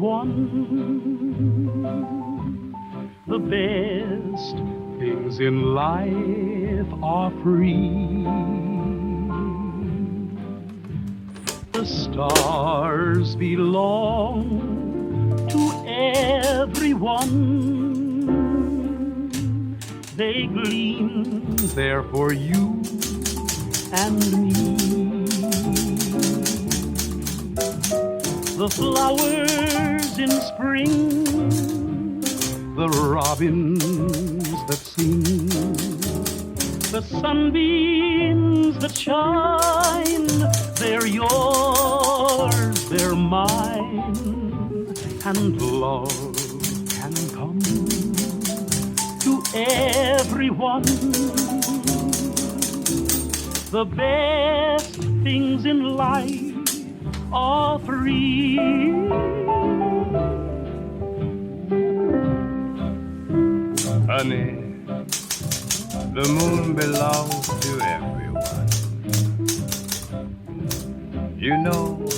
everyone. The best things in life are free. The stars belong to everyone. They gleam there for you and me. The flowers in spring, the robins that sing, the sunbeams that shine, they're yours, they're mine, and love can come to everyone. The best things in life are free. Honey, the moon belongs to everyone. You know